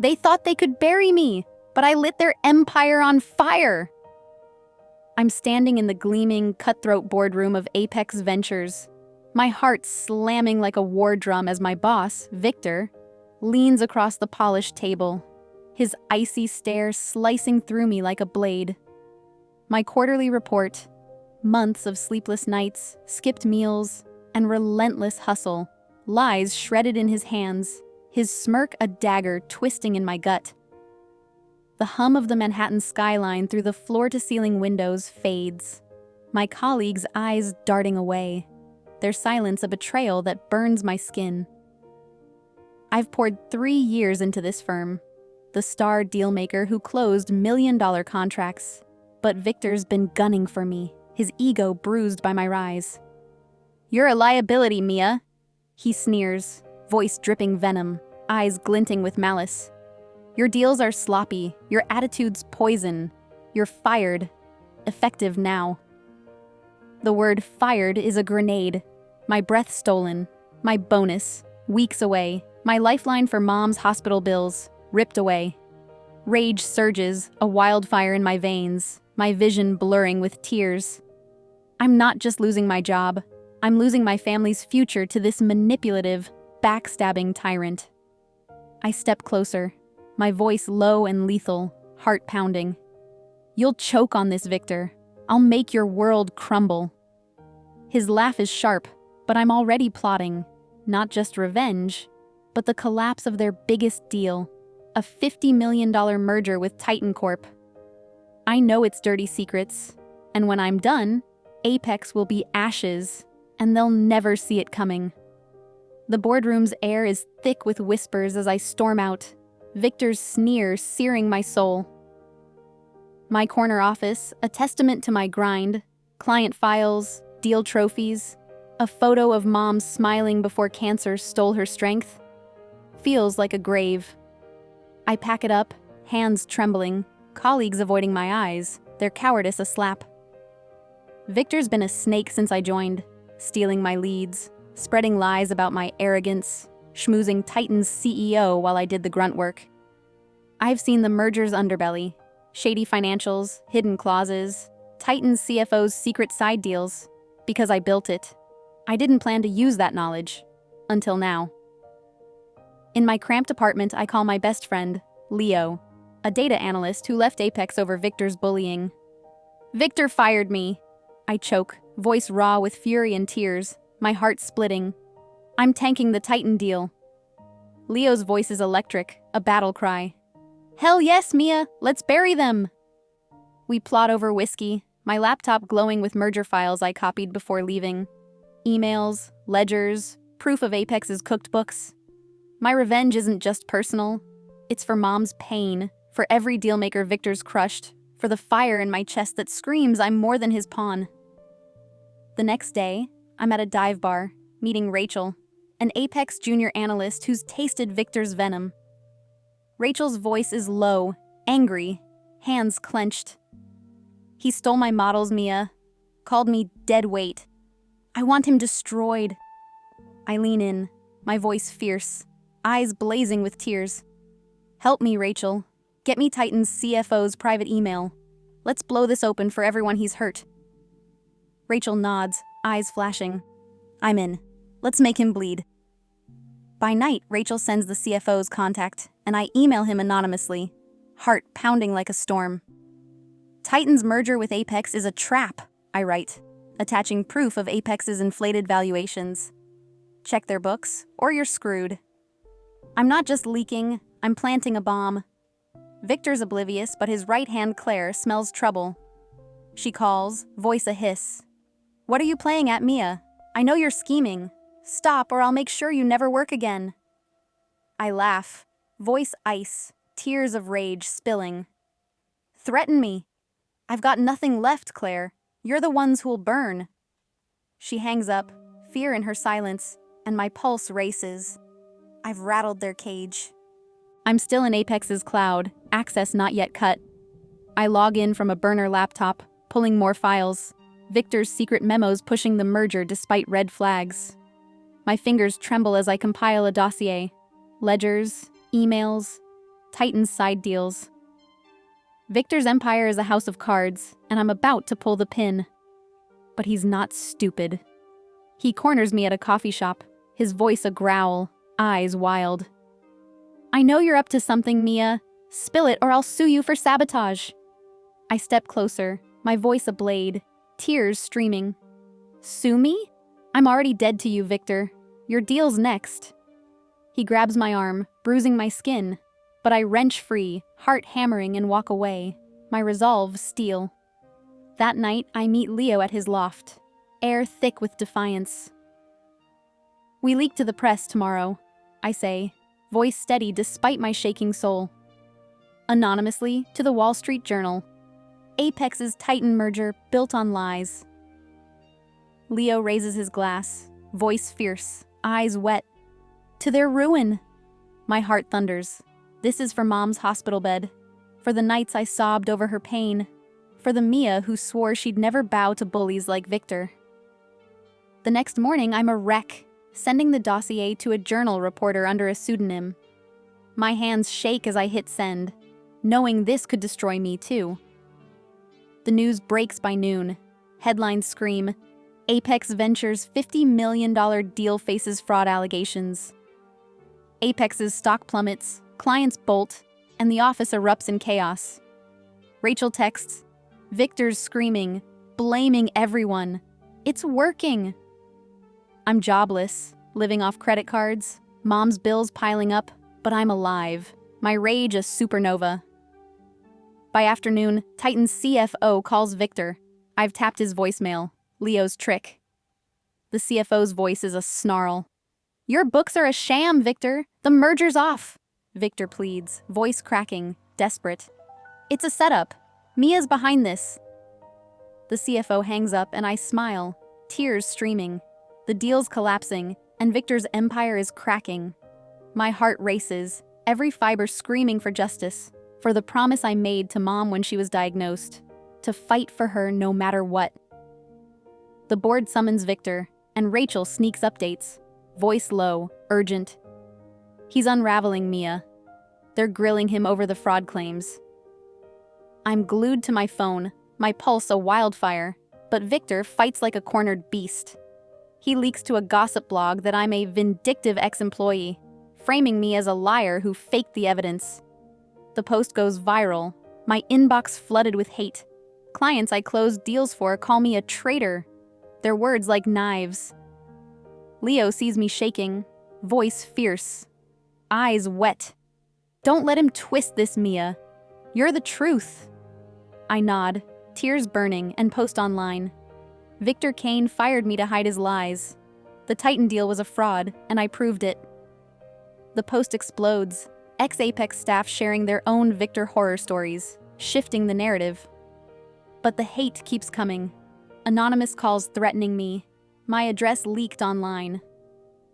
They thought they could bury me, but I lit their empire on fire. I'm standing in the gleaming, cutthroat boardroom of Apex Ventures, my heart slamming like a war drum as my boss, Victor, leans across the polished table, his icy stare slicing through me like a blade. My quarterly report, months of sleepless nights, skipped meals, and relentless hustle, lies shredded in his hands, his smirk a dagger twisting in my gut. The hum of the Manhattan skyline through the floor-to-ceiling windows fades, my colleagues' eyes darting away, their silence a betrayal that burns my skin. I've poured 3 years into this firm, the star dealmaker who closed million-dollar contracts, but Victor's been gunning for me, his ego bruised by my rise. "You're a liability, Mia," he sneers, voice dripping venom, eyes glinting with malice. "Your deals are sloppy, your attitude's poison. You're fired. Effective now." The word fired is a grenade. My breath stolen. My bonus, weeks away. My lifeline for mom's hospital bills, ripped away. Rage surges, a wildfire in my veins, my vision blurring with tears. I'm not just losing my job. I'm losing my family's future to this manipulative, backstabbing tyrant. I step closer, my voice low and lethal, heart pounding. "You'll choke on this, Victor. I'll make your world crumble." His laugh is sharp, but I'm already plotting, not just revenge, but the collapse of their biggest deal, a $50 million merger with Titan Corp. I know its dirty secrets, and when I'm done, Apex will be ashes, and they'll never see it coming. The boardroom's air is thick with whispers as I storm out, Victor's sneer searing my soul. My corner office, a testament to my grind, client files, deal trophies, a photo of mom smiling before cancer stole her strength, feels like a grave. I pack it up, hands trembling, colleagues avoiding my eyes, their cowardice a slap. Victor's been a snake since I joined, stealing my leads, spreading lies about my arrogance, schmoozing Titan's CEO while I did the grunt work. I've seen the merger's underbelly, shady financials, hidden clauses, Titan's CFO's secret side deals, because I built it. I didn't plan to use that knowledge, until now. In my cramped apartment, I call my best friend, Leo, a data analyst who left Apex over Victor's bullying. "Victor fired me." I choke, voice raw with fury and tears, my heart splitting. "I'm tanking the Titan deal." Leo's voice is electric, a battle cry. "Hell yes, Mia, let's bury them." We plot over whiskey, my laptop glowing with merger files I copied before leaving. Emails, ledgers, proof of Apex's cooked books. My revenge isn't just personal. It's for mom's pain, for every dealmaker Victor's crushed, for the fire in my chest that screams I'm more than his pawn. The next day, I'm at a dive bar, meeting Rachel, an Apex junior analyst who's tasted Victor's venom. Rachel's voice is low, angry, hands clenched. "He stole my models, Mia. Called me dead weight. I want him destroyed." I lean in, my voice fierce, eyes blazing with tears. "Help me, Rachel. Get me Titan's CFO's private email. Let's blow this open for everyone he's hurt." Rachel nods, eyes flashing. "I'm in. Let's make him bleed." By night, Rachel sends the CFO's contact, and I email him anonymously, heart pounding like a storm. "Titan's merger with Apex is a trap," I write, attaching proof of Apex's inflated valuations. "Check their books, or you're screwed." I'm not just leaking, I'm planting a bomb. Victor's oblivious, but his right hand Claire smells trouble. She calls, voice a hiss. "What are you playing at, Mia? I know you're scheming. Stop, or I'll make sure you never work again." I laugh, voice ice, tears of rage spilling. "Threaten me. I've got nothing left, Claire. You're the ones who'll burn." She hangs up, fear in her silence, and my pulse races. I've rattled their cage. I'm still in Apex's cloud, access not yet cut. I log in from a burner laptop, pulling more files. Victor's secret memos pushing the merger despite red flags. My fingers tremble as I compile a dossier. Ledgers, emails, Titan's side deals. Victor's empire is a house of cards, and I'm about to pull the pin. But he's not stupid. He corners me at a coffee shop, his voice a growl, eyes wild. I know you're up to something, Mia. Spill it or I'll sue you for sabotage. I step closer, my voice a blade, tears streaming. Sue me? I'm already dead to you, Victor. Your deal's next. He grabs my arm, bruising my skin, but I wrench free, heart hammering, and walk away, my resolve steel. That night, I meet Leo at his loft, air thick with defiance. We leak to the press tomorrow, I say, voice steady despite my shaking soul. Anonymously to the Wall Street Journal. Apex's Titan merger built on lies. Leo raises his glass, voice fierce, eyes wet. To their ruin. My heart thunders. This is for Mom's hospital bed. For the nights I sobbed over her pain. For the Mia who swore she'd never bow to bullies like Victor. The next morning, I'm a wreck, sending the dossier to a journal reporter under a pseudonym. My hands shake as I hit send, knowing this could destroy me too. The news breaks by noon. Headlines scream, Apex Ventures' $50 million deal faces fraud allegations. Apex's stock plummets, clients bolt, and the office erupts in chaos. Rachel texts, Victor's screaming, blaming everyone. It's working. I'm jobless, living off credit cards, Mom's bills piling up, but I'm alive. My rage a supernova. By afternoon, Titan's CFO calls Victor. I've tapped his voicemail, Leo's trick. The CFO's voice is a snarl. Your books are a sham, Victor. The merger's off. Victor pleads, voice cracking, desperate. It's a setup. Mia's behind this. The CFO hangs up and I smile, tears streaming. The deal's collapsing, and Victor's empire is cracking. My heart races, every fiber screaming for justice, for the promise I made to Mom when she was diagnosed, to fight for her no matter what. The board summons Victor, and Rachel sneaks updates, voice low, urgent. He's unraveling Mia. They're grilling him over the fraud claims. I'm glued to my phone, my pulse a wildfire, but Victor fights like a cornered beast. He leaks to a gossip blog that I'm a vindictive ex-employee, framing me as a liar who faked the evidence. The post goes viral, my inbox flooded with hate. Clients I closed deals for call me a traitor, their words like knives. Leo sees me shaking, voice fierce, eyes wet. Don't let him twist this, Mia. You're the truth. I nod, tears burning, and post online. Victor Kane fired me to hide his lies. The Titan deal was a fraud, and I proved it. The post explodes, ex-Apex staff sharing their own Victor horror stories, shifting the narrative. But the hate keeps coming. Anonymous calls threatening me. My address leaked online.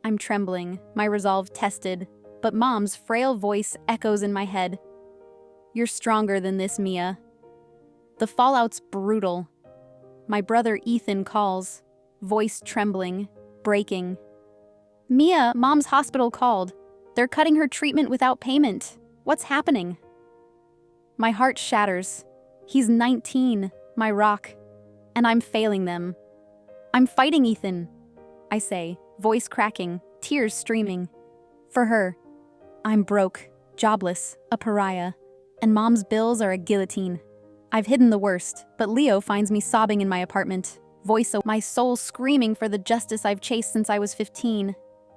I'm trembling, my resolve tested, but Mom's frail voice echoes in my head. You're stronger than this, Mia. The fallout's brutal. My brother Ethan calls, voice trembling, breaking. Mia, Mom's hospital called. They're cutting her treatment without payment. What's happening? My heart shatters. He's 19, my rock, and I'm failing them. I'm fighting Ethan, I say, voice cracking, tears streaming. For her, I'm broke, jobless, a pariah, and Mom's bills are a guillotine. I've hidden the worst, but Leo finds me sobbing in my apartment, my soul screaming for the justice I've chased since I was 15,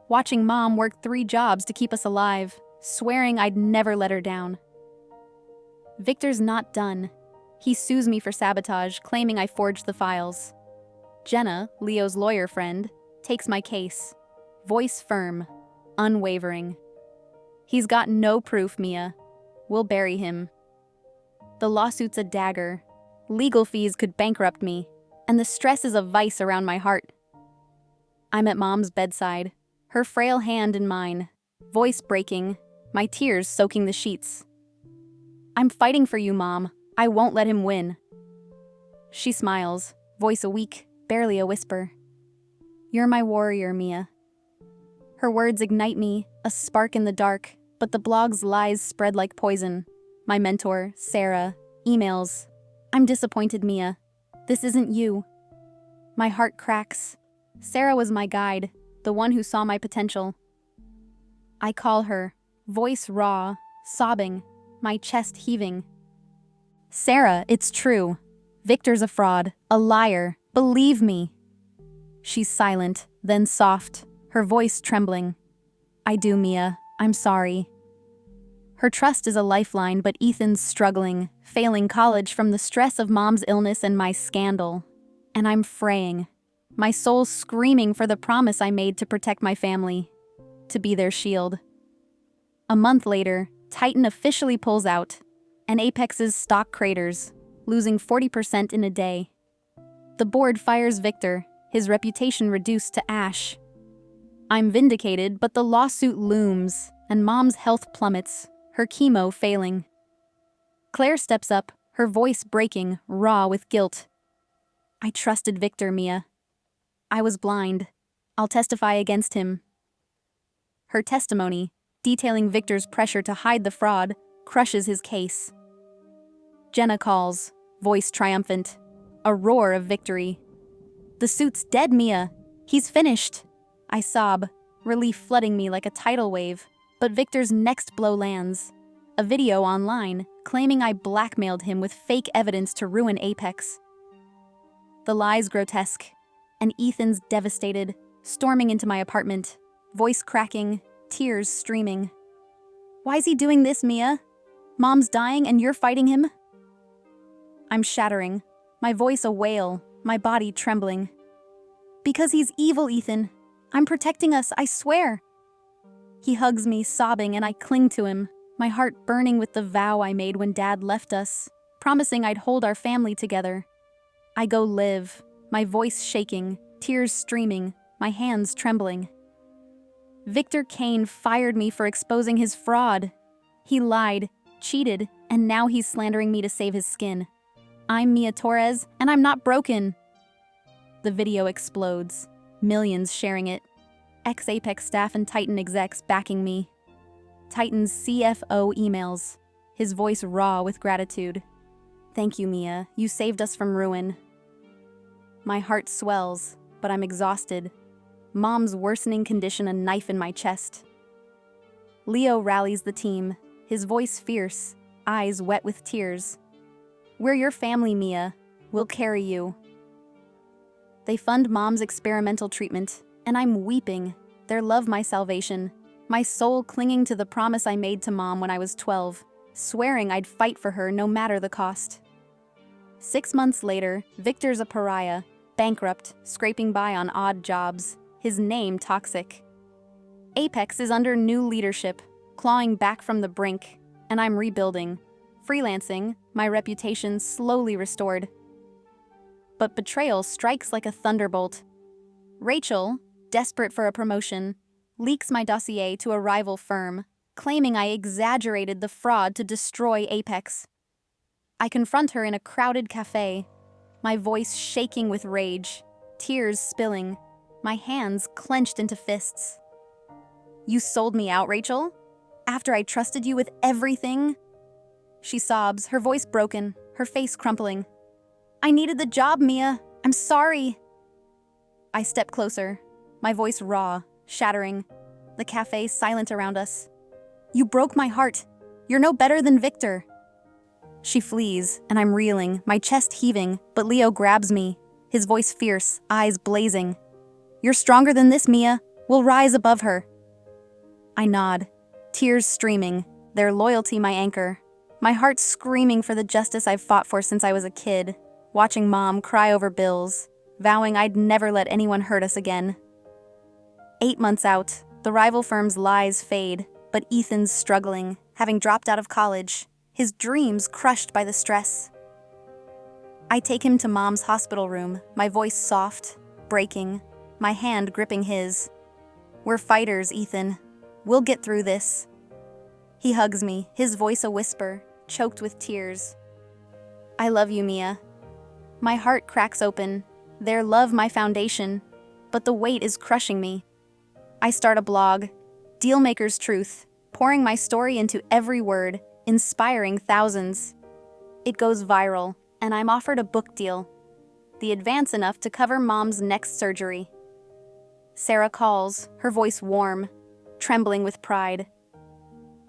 watching Mom work 3 jobs to keep us alive, swearing I'd never let her down. Victor's not done. He sues me for sabotage, claiming I forged the files. Jenna, Leo's lawyer friend, takes my case, voice firm, unwavering. He's got no proof, Mia. We'll bury him. The lawsuit's a dagger. Legal fees could bankrupt me, and the stress is a vice around my heart. I'm at Mom's bedside, her frail hand in mine, voice breaking, my tears soaking the sheets. I'm fighting for you, Mom. I won't let him win. She smiles, voice a weak, barely a whisper. You're my warrior, Mia. Her words ignite me, a spark in the dark, But the blog's lies spread like poison. My mentor, Sarah, emails. I'm disappointed, Mia. This isn't you. My heart cracks. Sarah was my guide, the one who saw my potential. I call her, voice raw, sobbing, my chest heaving. Sarah, it's true. Victor's a fraud, a liar. Believe me. She's silent, then soft, her voice trembling. I do, Mia. I'm sorry. Her trust is a lifeline, but Ethan's struggling, failing college from the stress of mom's illness and my scandal. And I'm fraying, my soul screaming for the promise I made to protect my family, to be their shield. A month later, Titan officially pulls out, and Apex's stock craters, losing 40% in a day. The board fires Victor, his reputation reduced to ash. I'm vindicated, but the lawsuit looms, and mom's health plummets, her chemo failing. Claire steps up, her voice breaking, raw with guilt. I trusted Victor, Mia. I was blind. I'll testify against him. Her testimony, detailing Victor's pressure to hide the fraud, crushes his case. Jenna calls, voice triumphant, a roar of victory. The suit's dead, Mia. He's finished. I sob, relief flooding me like a tidal wave, but Victor's next blow lands. A video online claiming I blackmailed him with fake evidence to ruin Apex. The lie's grotesque, and Ethan's devastated, storming into my apartment, voice cracking, tears streaming. Why's he doing this, Mia? Mom's dying and you're fighting him? I'm shattering, my voice a wail, my body trembling. Because he's evil, Ethan. I'm protecting us, I swear. He hugs me, sobbing, and I cling to him, my heart burning with the vow I made when Dad left us, promising I'd hold our family together. I go live, my voice shaking, tears streaming, my hands trembling. Victor Kane fired me for exposing his fraud. He lied, cheated, and now he's slandering me to save his skin. I'm Mia Torres, and I'm not broken. The video explodes, millions sharing it. Ex-Apex staff and Titan execs backing me. Titan's CFO emails, his voice raw with gratitude. Thank you, Mia. You saved us from ruin. My heart swells, but I'm exhausted. Mom's worsening condition a knife in my chest. Leo rallies the team, his voice fierce, eyes wet with tears. We're your family, Mia. We'll carry you. They fund Mom's experimental treatment, and I'm weeping, their love my salvation, my soul clinging to the promise I made to Mom when I was 12, swearing I'd fight for her no matter the cost. 6 months later, Victor's a pariah, bankrupt, scraping by on odd jobs, his name toxic. Apex is under new leadership, clawing back from the brink, and I'm rebuilding. Freelancing, my reputation slowly restored. But betrayal strikes like a thunderbolt. Rachel, desperate for a promotion, leaks my dossier to a rival firm, claiming I exaggerated the fraud to destroy Apex. I confront her in a crowded cafe, my voice shaking with rage, tears spilling, my hands clenched into fists. You sold me out, Rachel? After I trusted you with everything? She sobs, her voice broken, her face crumpling. I needed the job, Mia. I'm sorry. I step closer, my voice raw, shattering, the cafe silent around us. You broke my heart. You're no better than Victor. She flees, and I'm reeling, my chest heaving, but Leo grabs me, his voice fierce, eyes blazing. You're stronger than this, Mia. We'll rise above her. I nod, tears streaming, their loyalty my anchor, my heart screaming for the justice I've fought for since I was a kid, watching Mom cry over bills, vowing I'd never let anyone hurt us again. 8 months out, the rival firm's lies fade, but Ethan's struggling, having dropped out of college, his dreams crushed by the stress. I take him to Mom's hospital room, my voice soft, breaking, my hand gripping his. We're fighters, Ethan. We'll get through this. He hugs me, his voice a whisper, choked with tears. I love you, Mia. My heart cracks open, their love my foundation, but the weight is crushing me. I start a blog, Dealmaker's Truth, pouring my story into every word, inspiring thousands. It goes viral, and I'm offered a book deal, the advance enough to cover Mom's next surgery. Sarah calls, her voice warm, trembling with pride.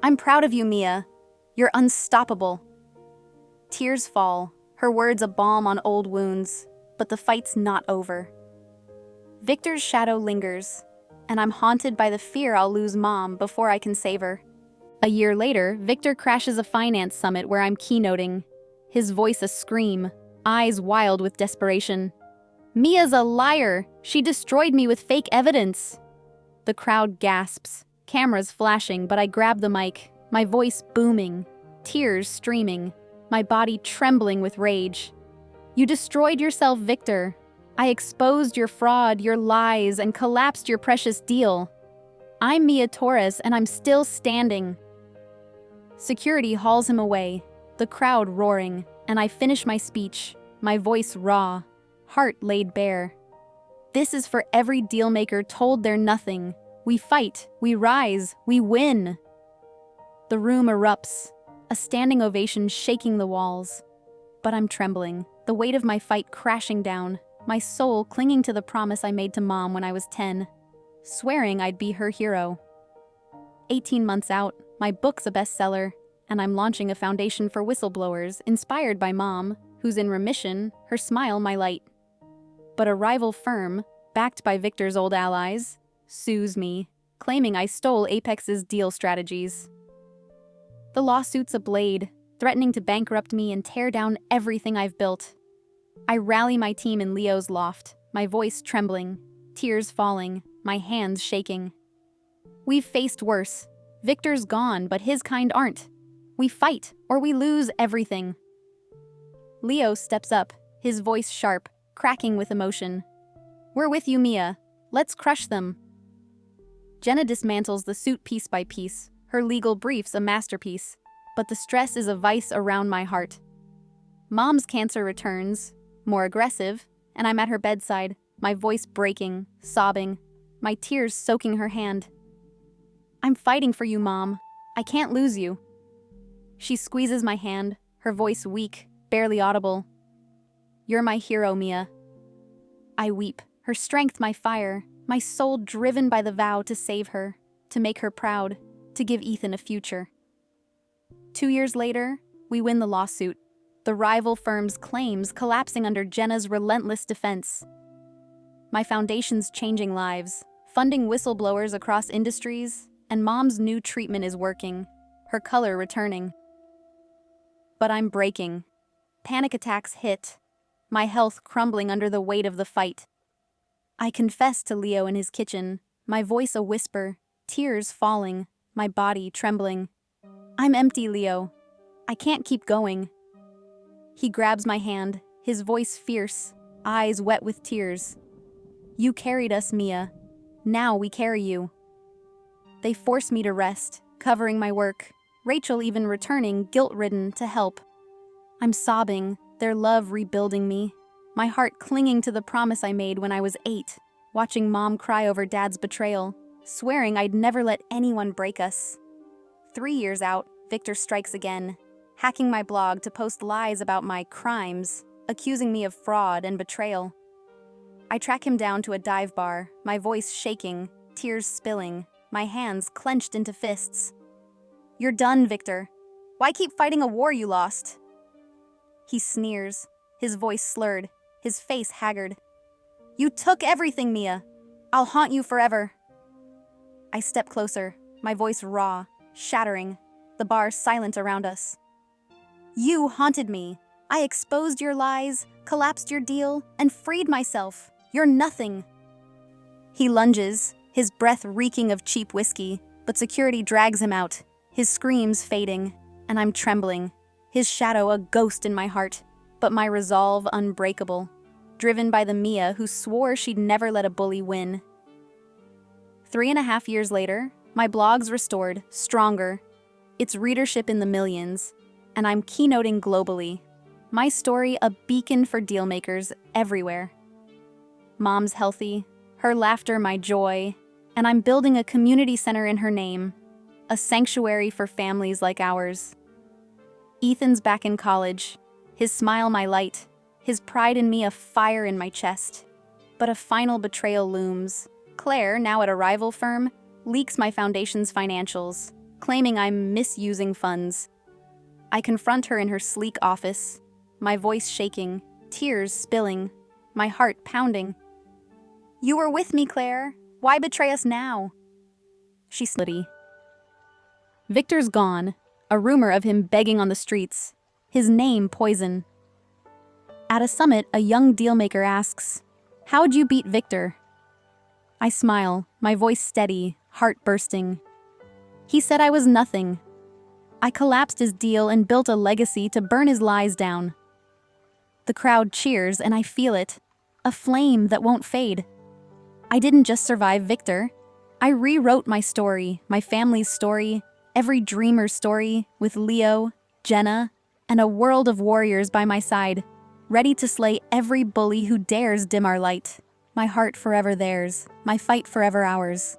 "I'm proud of you, Mia. You're unstoppable." Tears fall, her words a balm on old wounds, but the fight's not over. Victor's shadow lingers, and I'm haunted by the fear I'll lose Mom before I can save her. A year later, Victor crashes a finance summit where I'm keynoting, his voice a scream, eyes wild with desperation. "Mia's a liar! She destroyed me with fake evidence!" The crowd gasps, cameras flashing, but I grab the mic, my voice booming, tears streaming, my body trembling with rage. "You destroyed yourself, Victor. I exposed your fraud, your lies, and collapsed your precious deal. I'm Mia Torres, and I'm still standing." Security hauls him away, the crowd roaring, and I finish my speech, my voice raw, heart laid bare. This is for every dealmaker told they're nothing. We fight, we rise, we win. The room erupts, a standing ovation shaking the walls. But I'm trembling, the weight of my fight crashing down, my soul clinging to the promise I made to Mom when I was 10, swearing I'd be her hero. 18 months out, my book's a bestseller, and I'm launching a foundation for whistleblowers inspired by Mom, who's in remission, her smile my light. But a rival firm, backed by Victor's old allies, sues me, claiming I stole Apex's deal strategies. The lawsuit's a blade, threatening to bankrupt me and tear down everything I've built. I rally my team in Leo's loft, my voice trembling, tears falling, my hands shaking. We've faced worse. Victor's gone, but his kind aren't. We fight, or we lose everything. Leo steps up, his voice sharp, cracking with emotion. "We're with you, Mia. Let's crush them." Jenna dismantles the suit piece by piece, her legal briefs a masterpiece, but the stress is a vice around my heart. Mom's cancer returns, more aggressive, and I'm at her bedside, my voice breaking, sobbing, my tears soaking her hand. "I'm fighting for you, Mom. I can't lose you." She squeezes my hand, her voice weak, barely audible. "You're my hero, Mia." I weep, her strength my fire, my soul driven by the vow to save her, to make her proud, to give Ethan a future. 2 years later, we win the lawsuit, the rival firm's claims collapsing under Jenna's relentless defense. My foundation's changing lives, funding whistleblowers across industries, and Mom's new treatment is working, her color returning. But I'm breaking. Panic attacks hit, my health crumbling under the weight of the fight. I confess to Leo in his kitchen, my voice a whisper, tears falling, my body trembling. "I'm empty, Leo. I can't keep going." He grabs my hand, his voice fierce, eyes wet with tears. "You carried us, Mia. Now we carry you." They force me to rest, covering my work, Rachel even returning, guilt-ridden, to help. I'm sobbing, their love rebuilding me, my heart clinging to the promise I made when I was 8, watching Mom cry over Dad's betrayal, swearing I'd never let anyone break us. 3 years out, Victor strikes again, hacking my blog to post lies about my crimes, accusing me of fraud and betrayal. I track him down to a dive bar, my voice shaking, tears spilling, my hands clenched into fists. "You're done, Victor. Why keep fighting a war you lost?" He sneers, his voice slurred, his face haggard. "You took everything, Mia. I'll haunt you forever." I step closer, my voice raw, shattering, the bar silent around us. "You haunted me. I exposed your lies, collapsed your deal, and freed myself. You're nothing." He lunges, his breath reeking of cheap whiskey, but security drags him out, his screams fading, and I'm trembling, his shadow a ghost in my heart, but my resolve unbreakable, driven by the Mia who swore she'd never let a bully win. 3.5 years later, my blog's restored, stronger, its readership in the millions, and I'm keynoting globally. My story a beacon for dealmakers everywhere. Mom's healthy, her laughter my joy, and I'm building a community center in her name, a sanctuary for families like ours. Ethan's back in college, his smile my light, his pride in me a fire in my chest. But a final betrayal looms. Claire, now at a rival firm, leaks my foundation's financials, claiming I'm misusing funds. I confront her in her sleek office, my voice shaking, tears spilling, my heart pounding. "You were with me, Claire. Why betray us now?" She slitty. Victor's gone, a rumor of him begging on the streets, his name poison. At a summit, a young dealmaker asks, "How'd you beat Victor?" I smile, my voice steady, heart bursting. He said I was nothing. I collapsed his deal and built a legacy to burn his lies down. The crowd cheers and I feel it, a flame that won't fade. I didn't just survive Victor. I rewrote my story, my family's story, every dreamer's story, with Leo, Jenna, and a world of warriors by my side, ready to slay every bully who dares dim our light. My heart forever theirs, my fight forever ours.